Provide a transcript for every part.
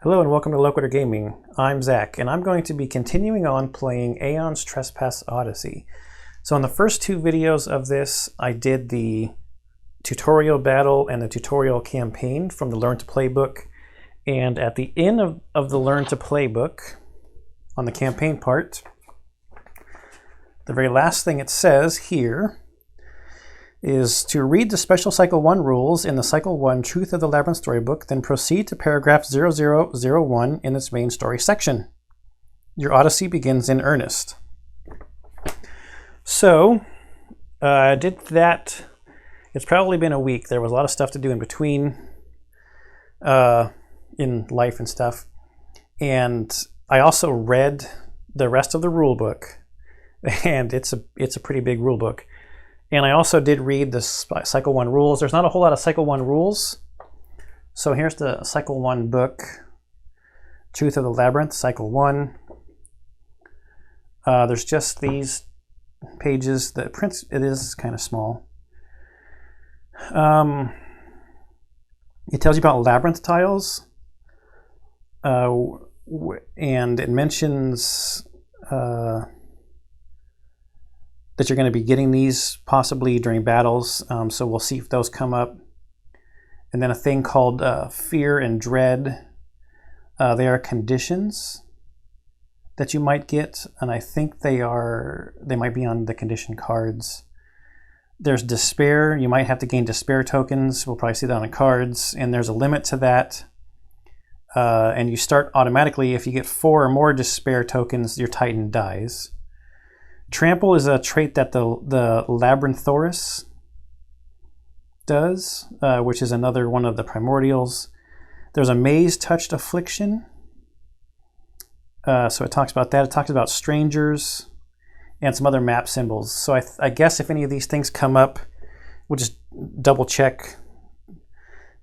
Hello and welcome to Loquitur Gaming. I'm Zach, and I'm going to be continuing on playing Aeon's Trespass Odyssey. So in the first two videos of this, I did the tutorial battle and the tutorial campaign from the Learn to Play book. And at the end of the Learn to Play book, on the campaign part, the very last thing it says here is to read the special Cycle 1 rules in the Cycle 1 Truth of the Labyrinth storybook, then proceed to paragraph 0001 in its main story section. Your Odyssey begins in earnest. So, I did that. It's probably been a week. There was a lot of stuff to do in between in life and stuff. And I also read the rest of the rule book, and it's a pretty big rule book. And I also did read the Cycle 1 rules. There's not a whole lot of Cycle 1 rules. So here's the Cycle 1 book, Truth of the Labyrinth, Cycle 1. There's just these pages. The print, it is kind of small. It tells you about labyrinth tiles. And it mentions that you're going to be getting these possibly during battles, so we'll see if those come up. And then a thing called fear and dread. They are conditions that you might get, and I think they might be on the condition cards. There's despair. You might have to gain despair tokens. We'll probably see that on the cards, and there's a limit to that. And you start automatically. If you get 4 or more despair tokens, your Titan dies. Trample is a trait that the Labyrinthosaurus does, which is another one of the primordials. There's a maze-touched affliction. So it talks about that. It talks about strangers and some other map symbols. So I guess if any of these things come up, we'll just double check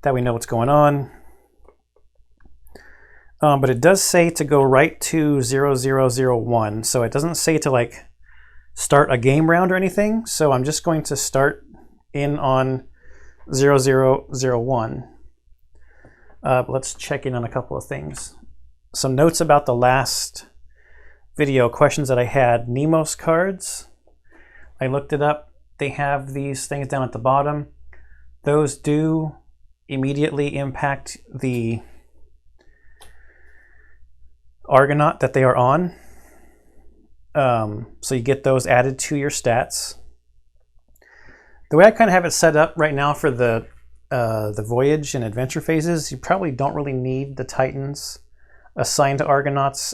that we know what's going on. But it does say to go right to 0001. So it doesn't say to like start a game round or anything, so I'm just going to start in on 0001. Let's check in on a couple of things. Some notes about the last video, questions that I had. Nemos cards, I looked it up. They have these things down at the bottom. Those do immediately impact the Argonaut that they are on. So you get those added to your stats. The way I kind of have it set up right now for the Voyage and Adventure phases, you probably don't really need the Titans assigned to Argonauts,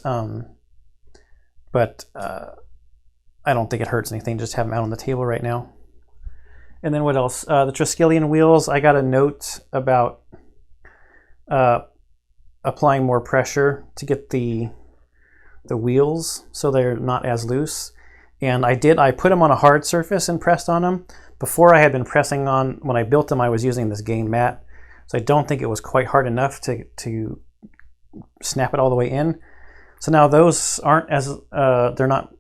but I don't think it hurts anything. Just have them out on the table right now. And then what else? The Triskelion wheels, I got a note about applying more pressure to get the wheels so they're not as loose. And I put them on a hard surface and pressed on them. Before I had been pressing on, when I built them, I was using this game mat. So I don't think it was quite hard enough to snap it all the way in. So now those aren't as, they're not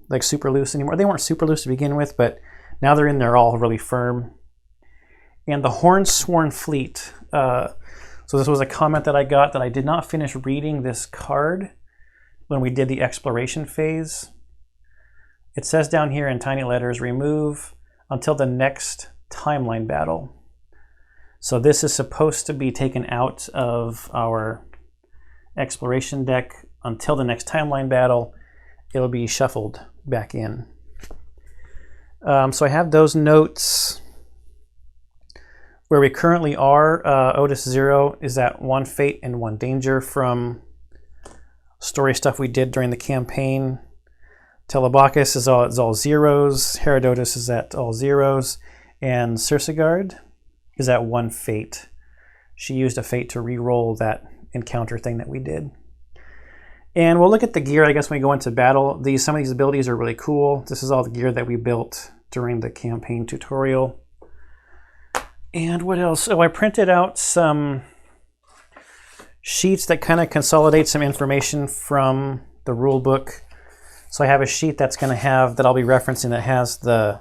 like super loose anymore. They weren't super loose to begin with, but now they're in there all really firm. And the Hornsworn Fleet. So this was a comment that I got that I did not finish reading this card when we did the exploration phase. It says down here in tiny letters, remove until the next timeline battle. So this is supposed to be taken out of our exploration deck until the next timeline battle. It'll be shuffled back in. So I have those notes. Where we currently are, Otis 0 is at 1 fate and 1 danger from story stuff we did during the campaign. Telebacchus is all zeros. Herodotus is at all zeros. And Circegard is at 1 fate. She used a fate to re-roll that encounter thing that we did. And we'll look at the gear, I guess, when we go into battle. Some of these abilities are really cool. This is all the gear that we built during the campaign tutorial. And what else? Oh, I printed out some sheets that kind of consolidate some information from the rule book. So I have a sheet that's going to have, that I'll be referencing, that has the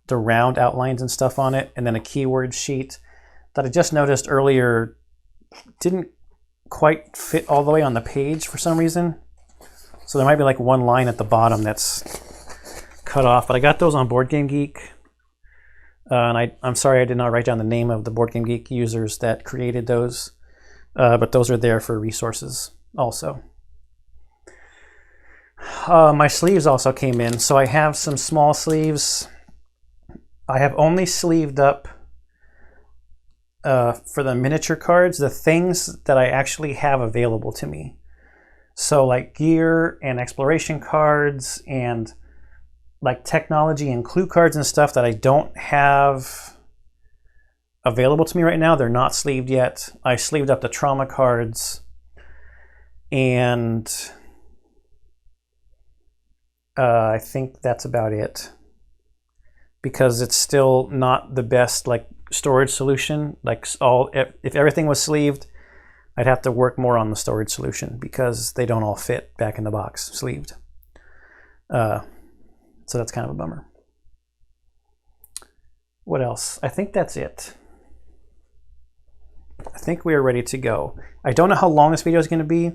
round outlines and stuff on it, and then a keyword sheet that I just noticed earlier didn't quite fit all the way on the page for some reason. So there might be like one line at the bottom that's cut off, but I got those on Board Game Geek. And I'm sorry I did not write down the name of the Board Game Geek users that created those, but those are there for resources also. My sleeves also came in, so I have some small sleeves. I have only sleeved up for the miniature cards, the things that I actually have available to me. So like gear and exploration cards and like technology and clue cards and stuff that I don't have available to me right now. They're not sleeved yet. I sleeved up the trauma cards, and I think that's about it, because it's still not the best like storage solution. Like if everything was sleeved, I'd have to work more on the storage solution because they don't all fit back in the box sleeved. So that's kind of a bummer. What else? I think that's it. I think we are ready to go. I don't know how long this video is going to be.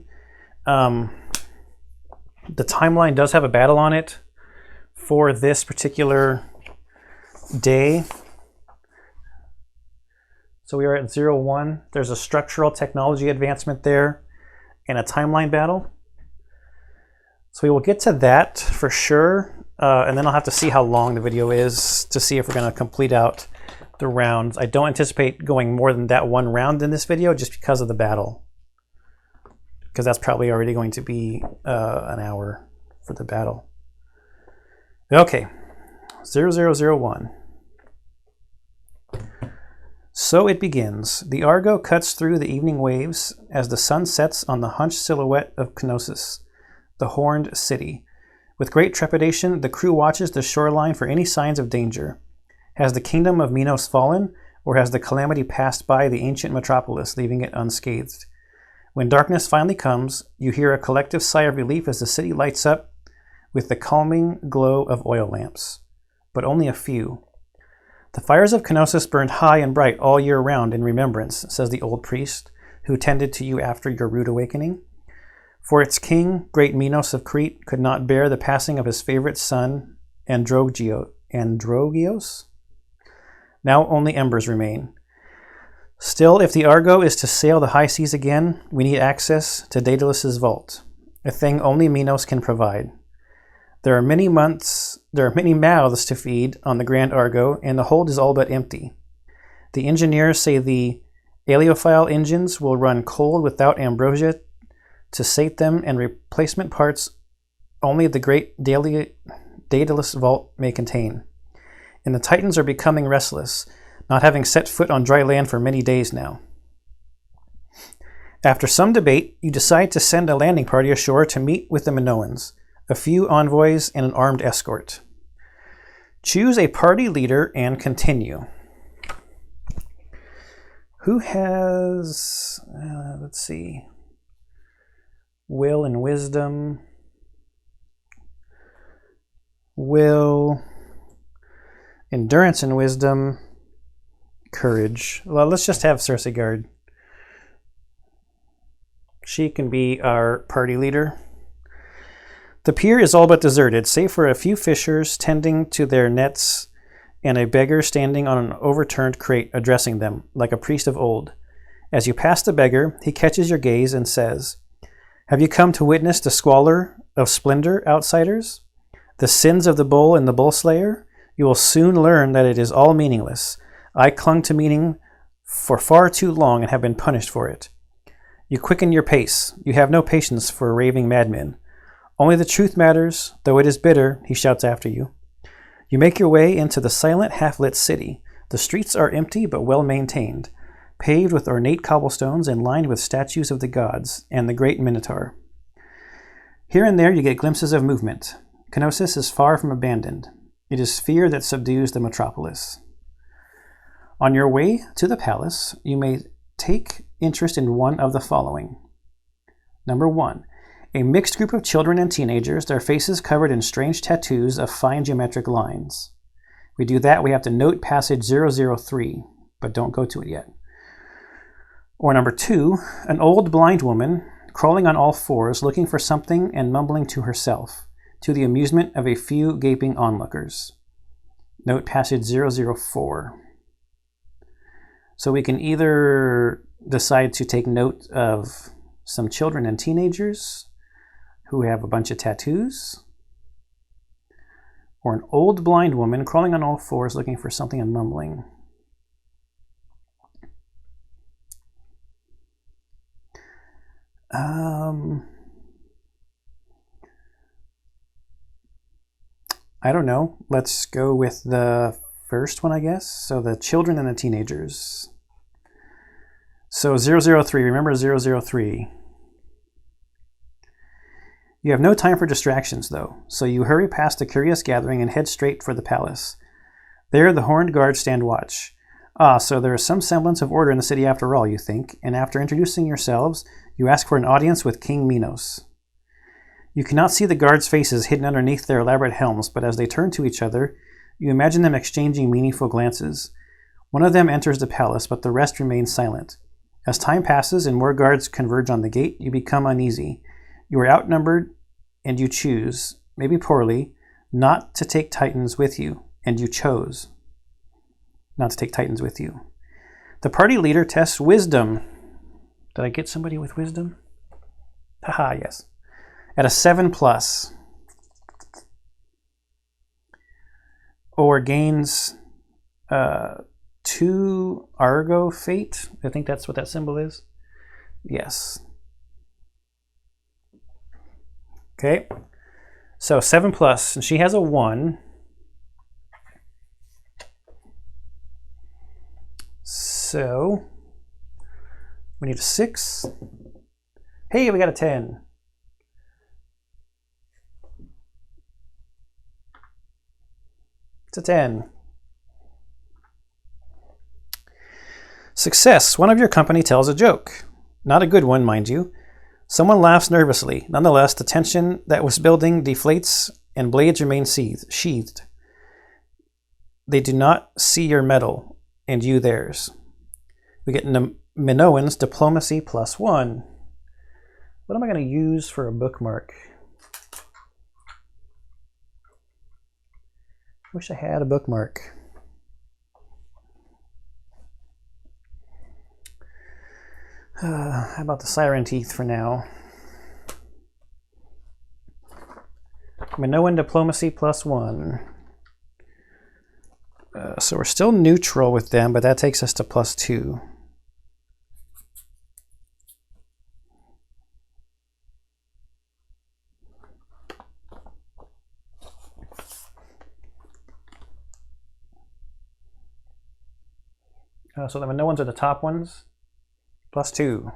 The timeline does have a battle on it for this particular day. So we are at 01. There's a structural technology advancement there and a timeline battle. So we will get to that for sure. And then I'll have to see how long the video is to see if we're going to complete out the rounds. I don't anticipate going more than that one round in this video just because of the battle, because that's probably already going to be an hour for the battle. Okay, 0001. So it begins. The Argo cuts through the evening waves as the sun sets on the hunched silhouette of Kenosis, the horned city. With great trepidation, the crew watches the shoreline for any signs of danger. Has the kingdom of Minos fallen, or has the calamity passed by the ancient metropolis, leaving it unscathed? When darkness finally comes, you hear a collective sigh of relief as the city lights up with the calming glow of oil lamps. But only a few. The fires of Kenosis burned high and bright all year round in remembrance, says the old priest, who tended to you after your rude awakening. For its king, great Minos of Crete, could not bear the passing of his favorite son, Androgeos. Now only embers remain. Still, if the Argo is to sail the high seas again, we need access to Daedalus' vault, a thing only Minos can provide. There are many mouths to feed on the Grand Argo, and the hold is all but empty. The engineers say the Aeoliophile engines will run cold without ambrosia to sate them, and replacement parts only the great Daedalus vault may contain. And the Titans are becoming restless, not having set foot on dry land for many days now. After some debate, you decide to send a landing party ashore to meet with the Minoans, a few envoys, and an armed escort. Choose a party leader and continue. Who has, let's see, will and wisdom? Will, endurance and wisdom, courage. Well, let's just have Cersei. She can be our party leader. The pier is all but deserted, save for a few fishers tending to their nets and a beggar standing on an overturned crate addressing them, like a priest of old. As you pass the beggar, he catches your gaze and says, "Have you come to witness the squalor of splendor, outsiders? The sins of the bull and the bull slayer? You will soon learn that it is all meaningless. I clung to meaning for far too long and have been punished for it. You quicken your pace. You have no patience for raving madmen. Only the truth matters, though it is bitter," he shouts after you. You make your way into the silent, half-lit city. The streets are empty but well-maintained, paved with ornate cobblestones and lined with statues of the gods and the great Minotaur. Here and there you get glimpses of movement. Kenosis is far from abandoned. It is fear that subdues the metropolis. On your way to the palace, you may take interest in one of the following. Number 1. A mixed group of children and teenagers, their faces covered in strange tattoos of fine geometric lines. We do that, we have to note passage 003, but don't go to it yet. Or number 2, an old blind woman crawling on all fours looking for something and mumbling to herself, to the amusement of a few gaping onlookers. Note passage 004. So we can either decide to take note of some children and teenagers who have a bunch of tattoos, or an old blind woman crawling on all fours looking for something and mumbling. I don't know. Let's go with the first one, I guess. So the children and the teenagers. So 003, remember 003. You have no time for distractions, though, so you hurry past the curious gathering and head straight for the palace. There, the horned guards stand watch. Ah, so there is some semblance of order in the city after all, you think, and after introducing yourselves, you ask for an audience with King Minos. You cannot see the guards' faces hidden underneath their elaborate helms, but as they turn to each other, you imagine them exchanging meaningful glances. One of them enters the palace, but the rest remain silent. As time passes and more guards converge on the gate, you become uneasy. You are outnumbered, and you choose, maybe poorly, not to take Titans with you, and you chose not to take Titans with you. The party leader tests wisdom. Did I get somebody with wisdom? Haha, yes. At a 7+. Or gains 2 Argo Fate. I think that's what that symbol is. Yes. Okay. So 7+, and she has a 1. So we need a 6. Hey, we got a 10. It's a 10. Success. One of your company tells a joke. Not a good one, mind you. Someone laughs nervously. Nonetheless, the tension that was building deflates and blades remain sheathed. They do not see your metal, and you theirs. We get Minoan's Diplomacy +1. What am I going to use for a bookmark? Wish I had a bookmark. How about the Siren Teeth for now? Minoan Diplomacy +1. So we're still neutral with them, but that takes us to +2. So the Minoans are the top ones. +2.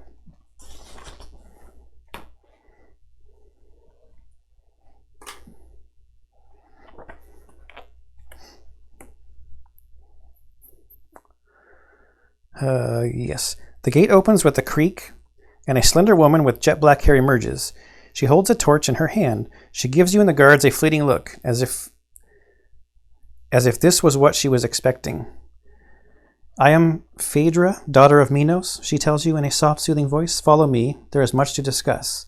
Yes. The gate opens with a creak, and a slender woman with jet black hair emerges. She holds a torch in her hand. She gives you and the guards a fleeting look, as if this was what she was expecting. I am Phaedra, daughter of Minos, she tells you in a soft, soothing voice. Follow me. There is much to discuss.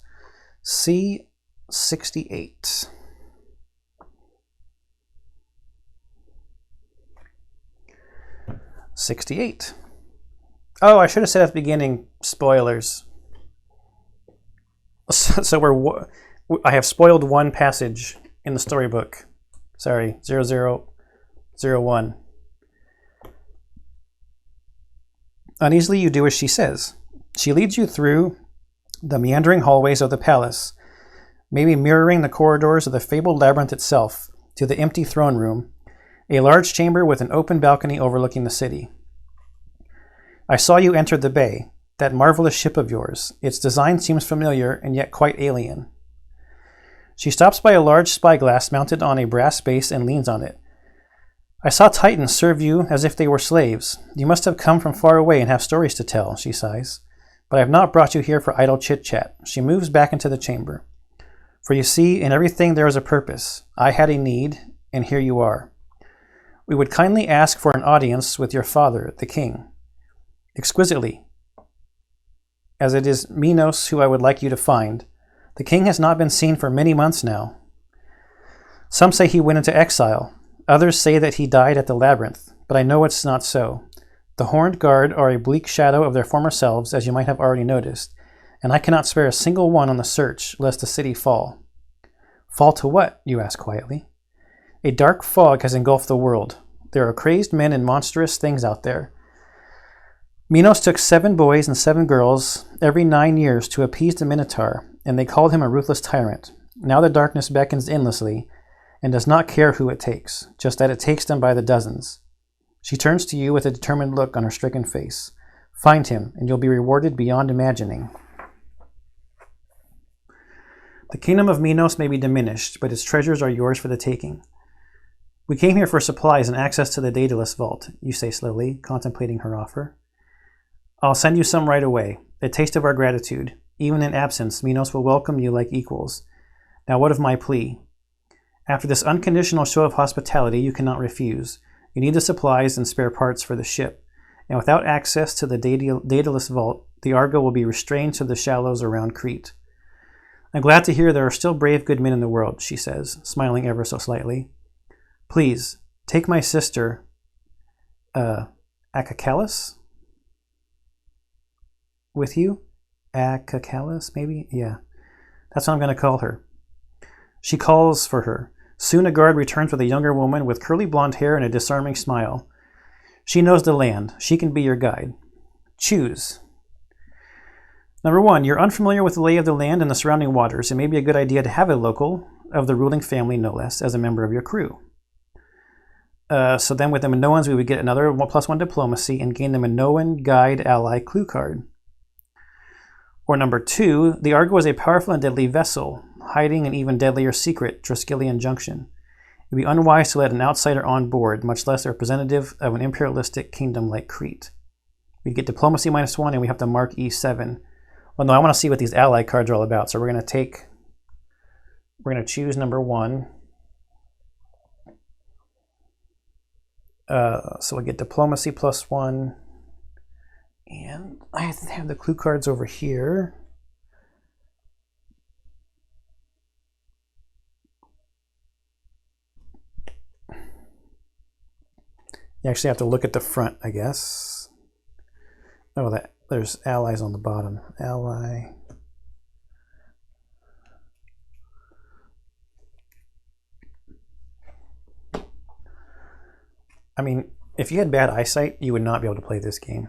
C68. '68. Oh, I should have said at the beginning, spoilers. So I have spoiled one passage in the storybook. Sorry, 0001. Uneasily, you do as she says. She leads you through the meandering hallways of the palace, maybe mirroring the corridors of the fabled labyrinth itself, to the empty throne room, a large chamber with an open balcony overlooking the city. I saw you enter the bay, that marvelous ship of yours. Its design seems familiar and yet quite alien. She stops by a large spyglass mounted on a brass base and leans on it. I saw Titans serve you as if they were slaves. You must have come from far away and have stories to tell, she sighs. But I have not brought you here for idle chit-chat. She moves back into the chamber. For you see, in everything there is a purpose. I had a need, and here you are. We would kindly ask for an audience with your father, the king. Exquisitely. as it is Minos who I would like you to find. The king has not been seen for many months now. Some say he went into exile. Others say that he died at the labyrinth, but I know it's not so. The Horned Guard are a bleak shadow of their former selves, as you might have already noticed, and I cannot spare a single one on the search, lest the city fall. Fall to what? You ask quietly. A dark fog has engulfed the world. There are crazed men and monstrous things out there. Minos took 7 boys and 7 girls every 9 years to appease the Minotaur, and they called him a ruthless tyrant. Now the darkness beckons endlessly, and does not care who it takes, just that it takes them by the dozens. She turns to you with a determined look on her stricken face. Find him, and you'll be rewarded beyond imagining. The kingdom of Minos may be diminished, but its treasures are yours for the taking. We came here for supplies and access to the Daedalus vault, you say slowly, contemplating her offer. I'll send you some right away, a taste of our gratitude. Even in absence, Minos will welcome you like equals. Now what of my plea? After this unconditional show of hospitality, you cannot refuse. You need the supplies and spare parts for the ship, and without access to the Daedalus vault, the Argo will be restrained to the shallows around Crete. I'm glad to hear there are still brave good men in the world, she says, smiling ever so slightly. Please, take my sister, Acacalus, with you? Acacalus, maybe? Yeah. That's what I'm going to call her. She calls for her. Soon a guard returns with a younger woman with curly blonde hair and a disarming smile. She knows the land. She can be your guide. Choose. Number 1, you're unfamiliar with the lay of the land and the surrounding waters. It may be a good idea to have a local, of the ruling family no less, as a member of your crew. So then with the Minoans, we would get another 1+1 diplomacy and gain the Minoan Guide Ally Clue card. Or number 2, the Argo is a powerful and deadly vessel, hiding an even deadlier secret, Triskelion Junction. It would be unwise to let an outsider on board, much less a representative of an imperialistic kingdom like Crete. We get diplomacy -1 and we have to mark E7. Well, no, I want to see what these ally cards are all about. So we're going to choose number 1. So we'll get diplomacy +1. And I have the clue cards over here. You actually have to look at the front, I guess. Oh, there's allies on the bottom. Ally. I mean, if you had bad eyesight, you would not be able to play this game.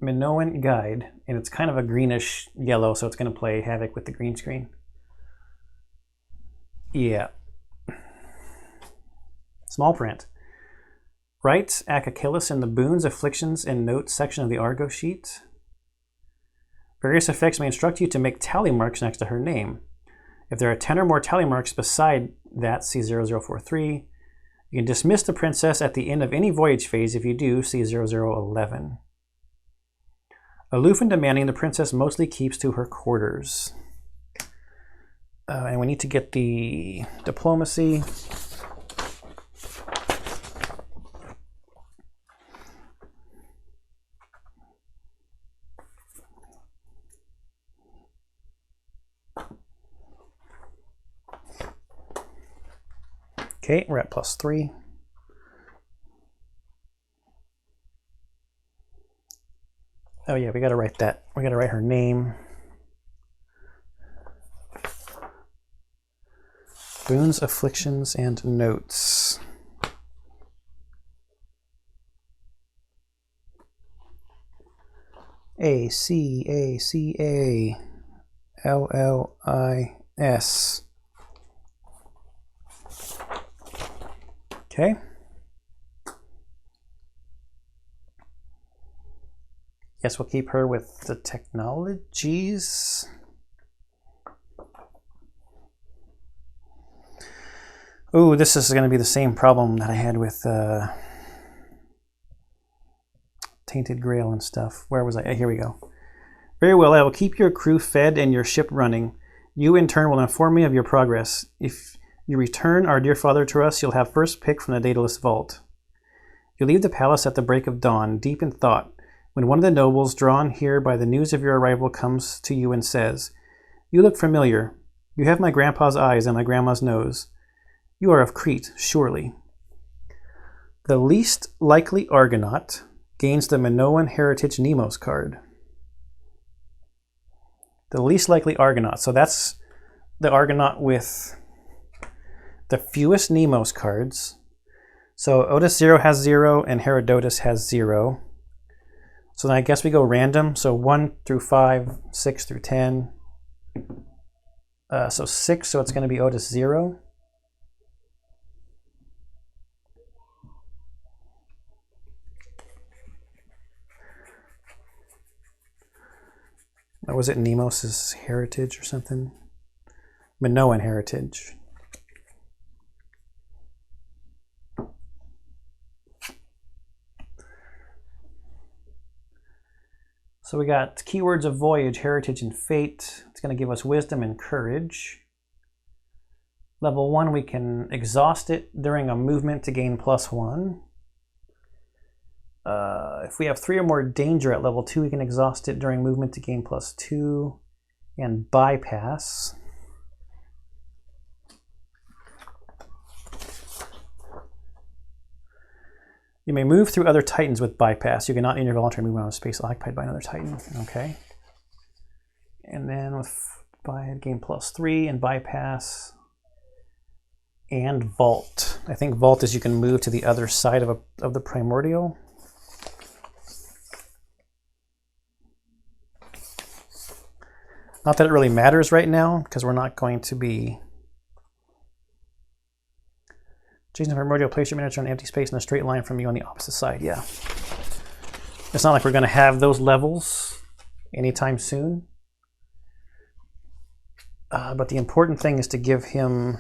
Minoan Guide, and it's kind of a greenish yellow, so it's going to play havoc with the green screen. Yeah. Small print. Write Acacalus in the Boons, Afflictions, and Notes section of the Argo sheet. Various effects may instruct you to make tally marks next to her name. If there are 10 or more tally marks beside that, see 0043. You can dismiss the princess at the end of any voyage phase. If you do, see 0011. Aloof and demanding, the princess mostly keeps to her quarters. And we need to get the diplomacy. Okay, we're at +3. Oh yeah, we gotta write that. We gotta write her name. Boons, Afflictions, and Notes. Acacallis. Okay. Guess we'll keep her with the technologies. Oh, this is going to be the same problem that I had with Tainted Grail and stuff. Where was I? Here we go. Very well, I will keep your crew fed and your ship running. You, in turn, will inform me of your progress. If You return our dear father to us, you'll have first pick from the Daedalus vault. You leave the palace at the break of dawn, deep in thought, when one of the nobles, drawn here by the news of your arrival, comes to you and says, "You look familiar. You have my grandpa's eyes and my grandma's nose. You are of Crete, surely." The least likely Argonaut gains the Minoan Heritage Nemos card. The least likely Argonaut. So that's the Argonaut with the fewest Nemos cards. So Otis 0 has 0 and Herodotus has 0. So then I guess we go random. So 1 through 5, 6 through 10. So 6, so it's going to be Otis 0. Or was it Nemos's heritage or something? Minoan heritage. So we got keywords of Voyage, Heritage, and Fate. It's going to give us Wisdom and Courage. Level 1, we can exhaust it during a movement to gain +1. If we have 3 or more danger at level 2, we can exhaust it during movement to gain +2. And bypass. You may move through other titans with bypass. You cannot end your voluntary movement on a space occupied by another titan. Okay. And then with gain +3 and bypass and vault. I think vault is you can move to the other side of the primordial. Not that it really matters right now, because we're not going to be... Choosing the primordial, place your miniature on an empty space in a straight line from you on the opposite side. Yeah. It's not like we're going to have those levels anytime soon. But the important thing is to give him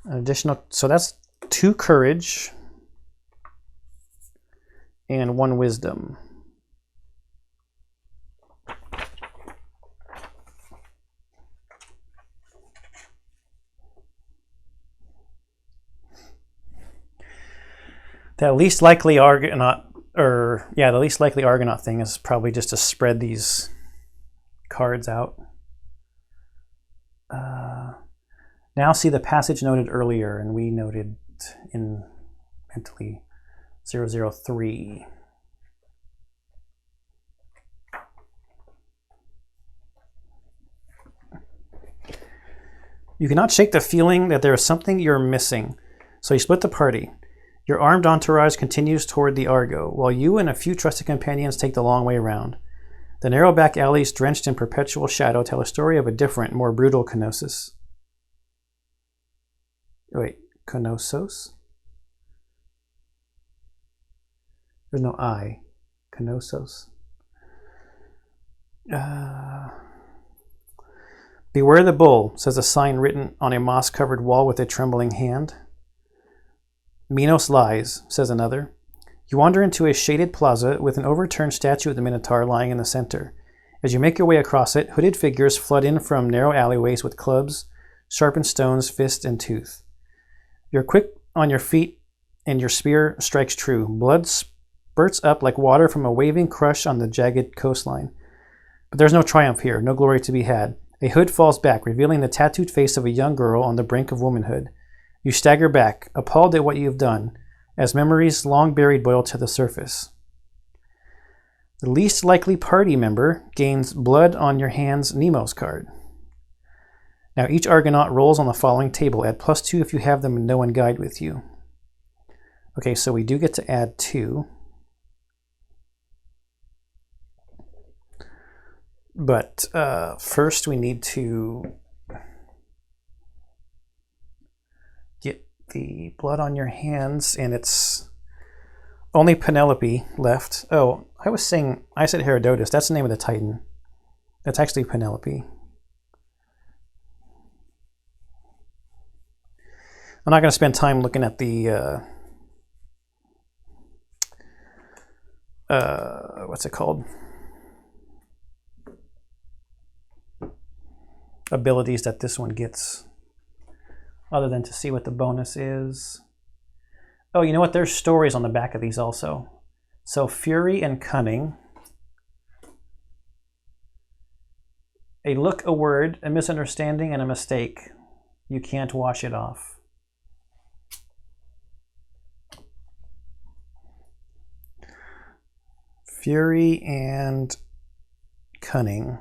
an additional... So that's 2 courage and 1 wisdom. The least likely Argonaut, the least likely Argonaut thing is probably just to spread these cards out. Now see the passage noted earlier, and we noted in mentally 003. You cannot shake the feeling that there is something you're missing, so you split the party. Your armed entourage continues toward the Argo, while you and a few trusted companions take the long way around. The narrow back alleys drenched in perpetual shadow tell a story of a different, more brutal Kenosis. Wait, Kenosos? There's no I. Kenosos. Beware the bull, says a sign written on a moss-covered wall with a trembling hand. Minos lies, says another. You wander into a shaded plaza with an overturned statue of the Minotaur lying in the center. As you make your way across it, hooded figures flood in from narrow alleyways with clubs, sharpened stones, fist, and tooth. You're quick on your feet, and your spear strikes true. Blood spurts up like water from a waving crush on the jagged coastline. But there's no triumph here, no glory to be had. A hood falls back, revealing the tattooed face of a young girl on the brink of womanhood. You stagger back, appalled at what you have done, as memories long buried boil to the surface. The least likely party member gains Blood on Your Hands Nemos card. Now each Argonaut rolls on the following table. Add +2 if you have them and no one guide with you. Okay, so we do get to add 2. But first we need to get the Blood on Your Hands, and it's only Penelope left. Oh, I said Herodotus. That's the name of the Titan. That's actually Penelope. I'm not going to spend time looking at the what's it called? Abilities that this one gets. other than to see what the bonus is. Oh, you know what? There's stories on the back of these also. So fury and cunning. A look, a word, a misunderstanding, and a mistake. You can't wash it off. Fury and cunning.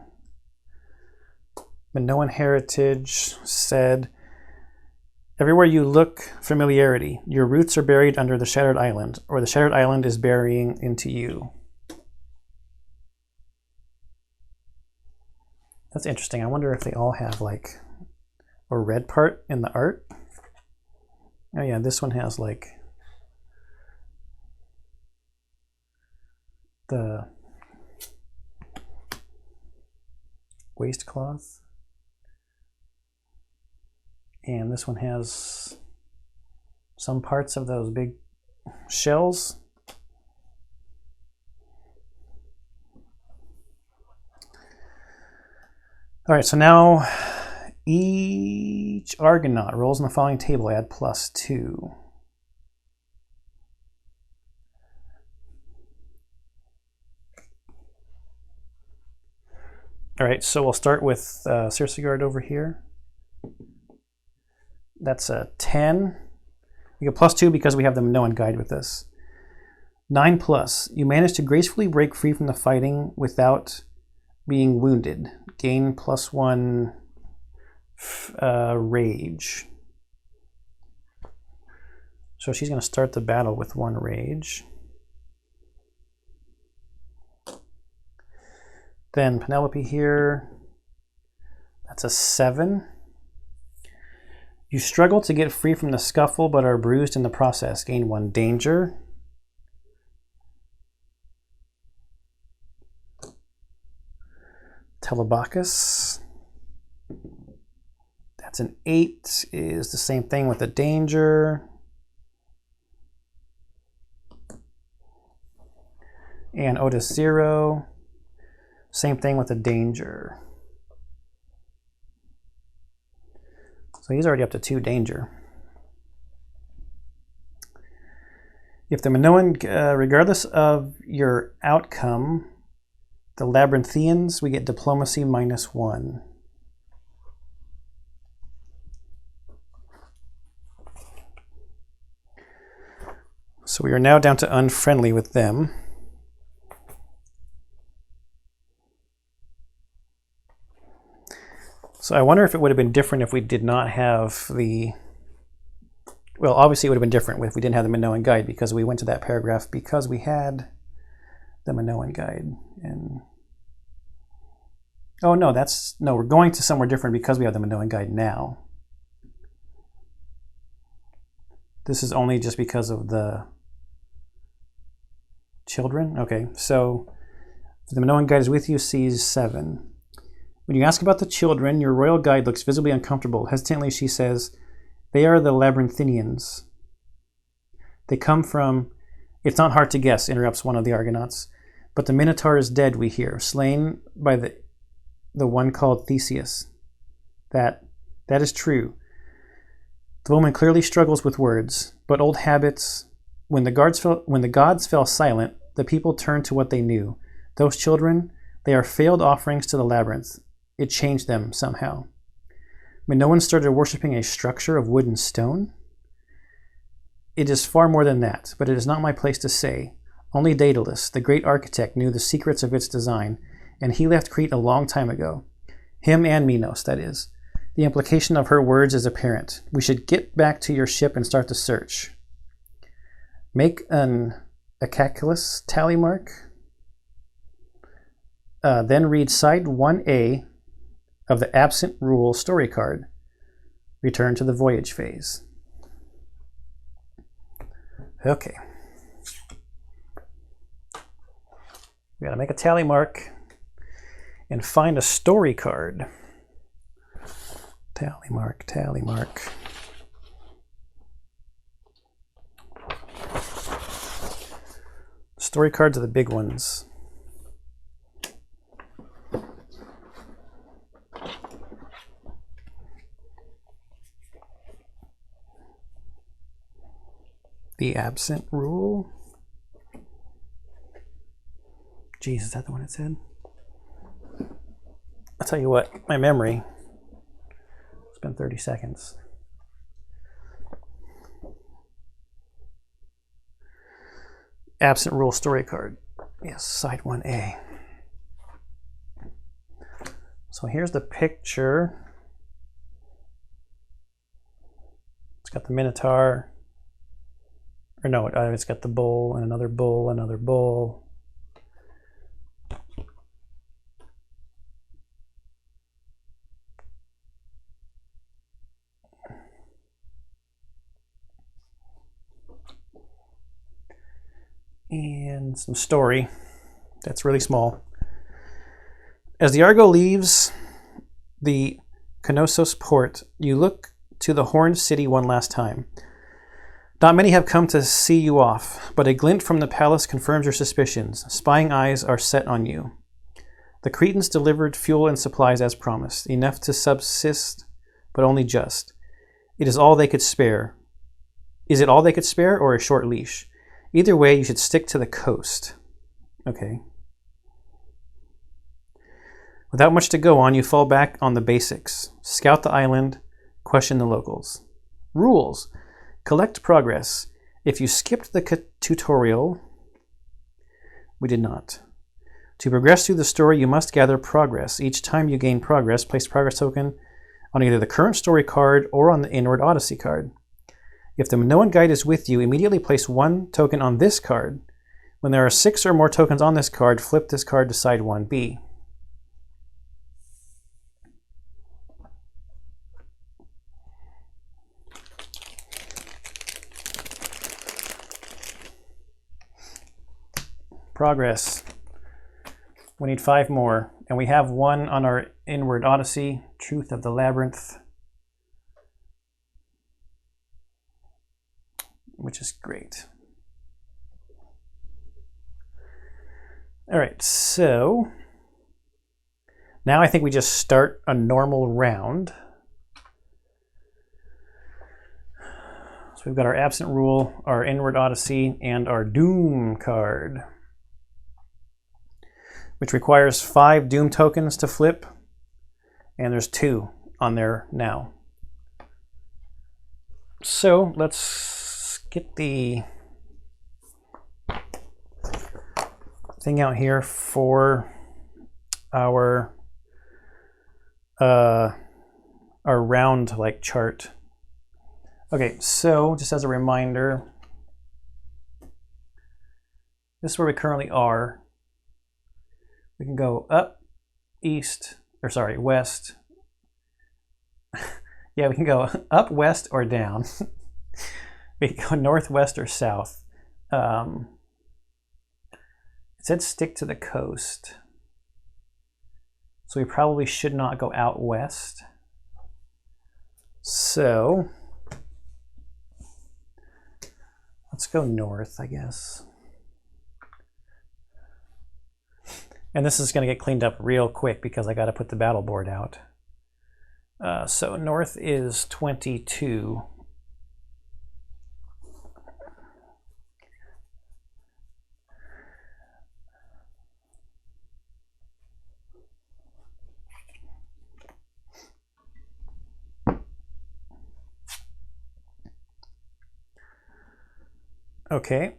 Minoan heritage said, everywhere you look, familiarity. Your roots are buried under the Shattered Island, or the Shattered Island is burying into you. That's interesting. I wonder if they all have like a red part in the art. Oh yeah, this one has like the waistcloth. And this one has some parts of those big shells. All right, so now each Argonaut rolls in the following table, add +2. All right, so we'll start with Circeguard over here. That's a 10. You get +2 because we have the Minoan guide with us. 9+. You manage to gracefully break free from the fighting without being wounded. Gain +1 rage. So she's going to start the battle with 1 rage. Then Penelope here. That's a 7. You struggle to get free from the scuffle but are bruised in the process. Gain 1 danger. Telebacus. That's an 8. Is the same thing with the danger. And Otis 0. Same thing with the danger. So he's already up to 2 danger. If the Minoan, regardless of your outcome, the Labyrinthians, we get diplomacy -1. So we are now down to unfriendly with them. So I wonder if it would have been different if we did not have the... Well, obviously it would have been different if we didn't have the Minoan guide, because we went to that paragraph because we had the Minoan guide. And oh no, no, we're going to somewhere different because we have the Minoan guide now. This is only just because of the children. Okay, so the Minoan guide is with you, sees 7. When you ask about the children, your royal guide looks visibly uncomfortable. Hesitantly, she says, they are the Labyrinthians. They come from... It's not hard to guess, interrupts one of the Argonauts. But the Minotaur is dead, we hear, slain by the one called Theseus. That is true. The woman clearly struggles with words, but old habits... When the gods fell silent, the people turned to what they knew. Those children, they are failed offerings to the labyrinth. It changed them somehow. Minoan started worshipping a structure of wood and stone. It is far more than that, but it is not my place to say. Only Daedalus, the great architect, knew the secrets of its design, and he left Crete a long time ago. Him and Minos, that is. The implication of her words is apparent. We should get back to your ship and start the search. Make an Acacalus tally mark. Then read side 1A of the absent rule story card. Return to the voyage phase. Okay. We gotta make a tally mark and find a story card. Tally mark, tally mark. Story cards are the big ones. The absent rule. Geez, is that the one it said? I'll tell you what, my memory. It's been 30 seconds. Absent rule story card. Yes, side 1A. So here's the picture. It's got the Minotaur. Or no, it's got the bull and another bull, another bull. And some story that's really small. As the Argo leaves the Kenosis port, you look to the Horned City one last time. Not many have come to see you off, but a glint from the palace confirms your suspicions. Spying eyes are set on you. The Cretans delivered fuel and supplies as promised, enough to subsist, but only just. It is all they could spare. Is it all they could spare, or a short leash? Either way, you should stick to the coast. Okay. Without much to go on, you fall back on the basics. Scout the island, question the locals. Rules. Collect progress. If you skipped the tutorial, we did not. To progress through the story, you must gather progress. Each time you gain progress, place a progress token on either the current story card or on the Inward Odyssey card. If the Minoan guide is with you, immediately place one token on this card. When there are 6 or more tokens on this card, flip this card to side 1B. Progress. We need 5 more, and we have one on our Inward Odyssey, Truth of the Labyrinth, which is great. All right, so now I think we just start a normal round. So we've got our Absent Rule, our Inward Odyssey, and our Doom card, which requires 5 Doom tokens to flip, and there's 2 on there now. So let's get the thing out here for our round like chart. Okay, so just as a reminder, this is where we currently are. We can go up, east, or sorry, west. Yeah, we can go up, west, or down. We can go northwest or south. It said stick to the coast. So we probably should not go out west. So let's go north, I guess. And this is going to get cleaned up real quick because I got to put the battle board out. So north is 22. Okay.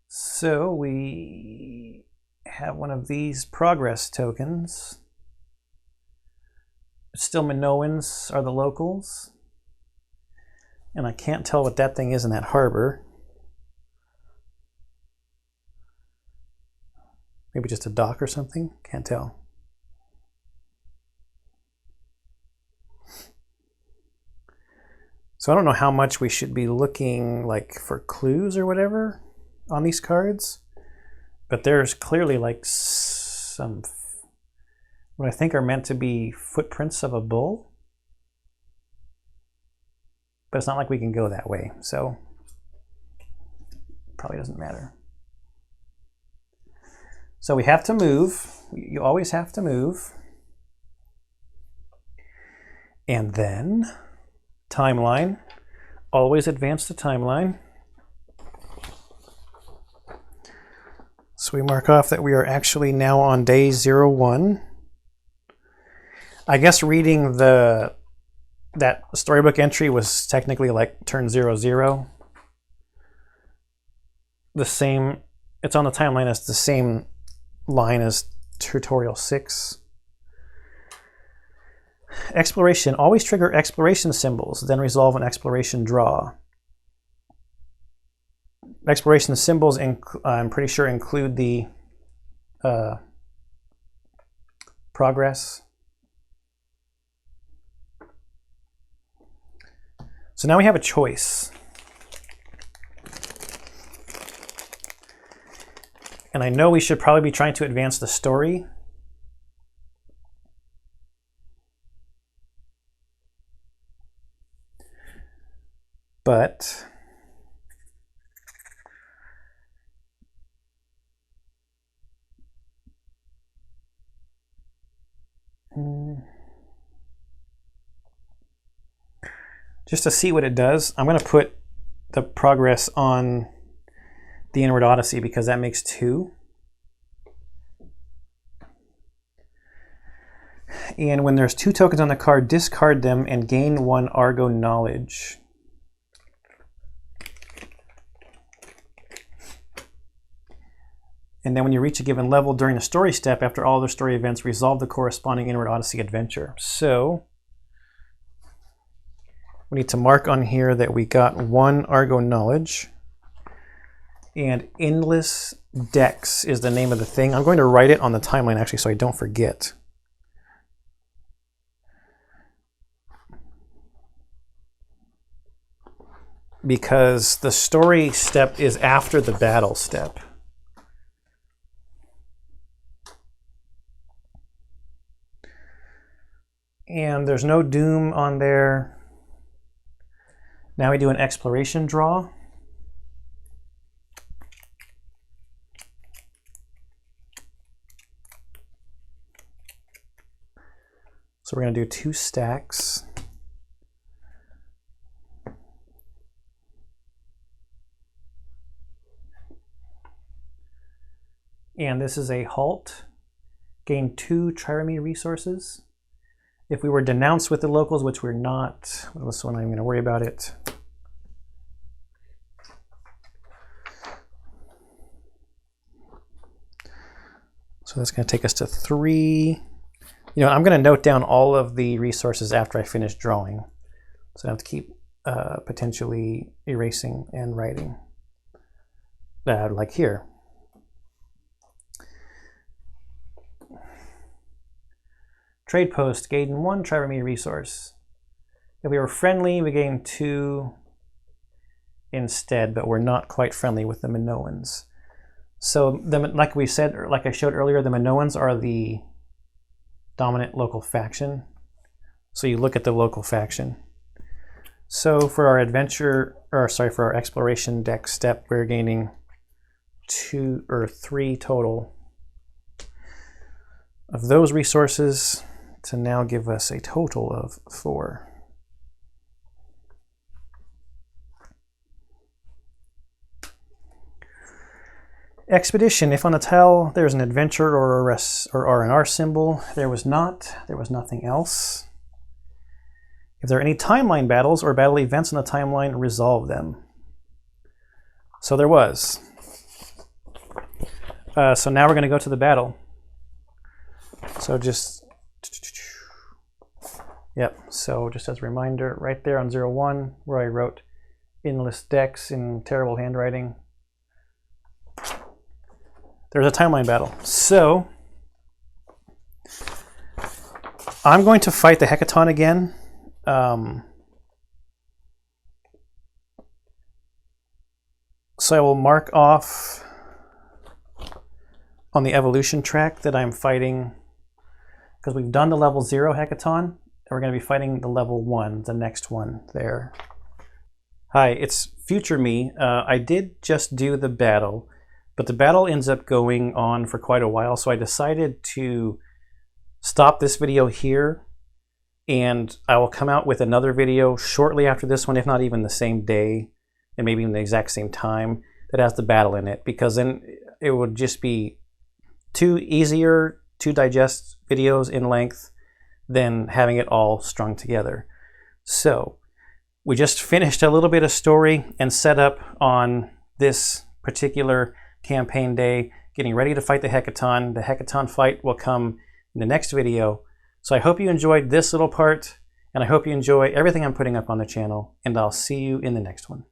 So we have one of these progress tokens. Still Minoans are the locals. And I can't tell what that thing is in that harbor. Maybe just a dock or something? Can't tell. So I don't know how much we should be looking like for clues or whatever on these cards, but there's clearly like some what I think are meant to be footprints of a bull, but it's not like we can go that way, so probably doesn't matter. So we have to move. You always have to move. And then timeline. Always advance the timeline. So we mark off that we are actually now on day 01. I guess reading that storybook entry was technically like turn 00. The same, it's on the timeline as the same line as tutorial 6. Exploration. Always trigger exploration symbols, then resolve an exploration draw. Exploration symbols, I'm pretty sure, include the progress. So now we have a choice. And I know we should probably be trying to advance the story. But just to see what it does, I'm going to put the progress on the Inward Odyssey because that makes 2. And when there's 2 tokens on the card, discard them and gain 1 Argo knowledge. And then when you reach a given level during the story step, after all other story events, resolve the corresponding Inward Odyssey adventure. So we need to mark on here that we got 1 Argo knowledge. And Endless Dex is the name of the thing. I'm going to write it on the timeline actually so I don't forget. Because the story step is after the battle step. And there's no doom on there. Now we do an exploration draw. So we're going to do 2 stacks. And this is a halt. Gain 2 trireme resources. If we were denounced with the locals, which we're not, well, this one I'm going to worry about it. So that's going to take us to 3. You know, I'm going to note down all of the resources after I finish drawing. So I have to keep potentially erasing and writing. Like here. Trade post, gain 1 trireme resource. If we were friendly, we gain 2 instead, but we're not quite friendly with the Minoans. So, like we said, or like I showed earlier, the Minoans are the dominant local faction. So you look at the local faction. So for our adventure, or sorry, for our exploration deck step, we're gaining 2 or 3 total of those resources to now give us a total of 4. Expedition. If on the tile there's an adventure or a R&R symbol, there was not. There was nothing else. If there are any timeline battles or battle events on the timeline, resolve them. So there was. So now we're going to go to the battle. So just, yep. So just as a reminder, right there on 01, where I wrote Endless Dex in terrible handwriting, there's a timeline battle. So I'm going to fight the Hecaton again. So I will mark off on the evolution track that I'm fighting, because we've done the level 0 Hecaton, and we're going to be fighting the level 1, the next one there. Hi, it's future me. I did just do the battle, but the battle ends up going on for quite a while, so I decided to stop this video here And I will come out with another video shortly after this one, if not even the same day, and maybe even the exact same time, that has the battle in it, because then it would just be two easier to digest videos in length than having it all strung together. So we just finished a little bit of story and setup on this particular campaign day, getting ready to fight the Hecaton. The Hecaton fight will come in the next video. So I hope you enjoyed this little part, and I hope you enjoy everything I'm putting up on the channel, and I'll see you in the next one.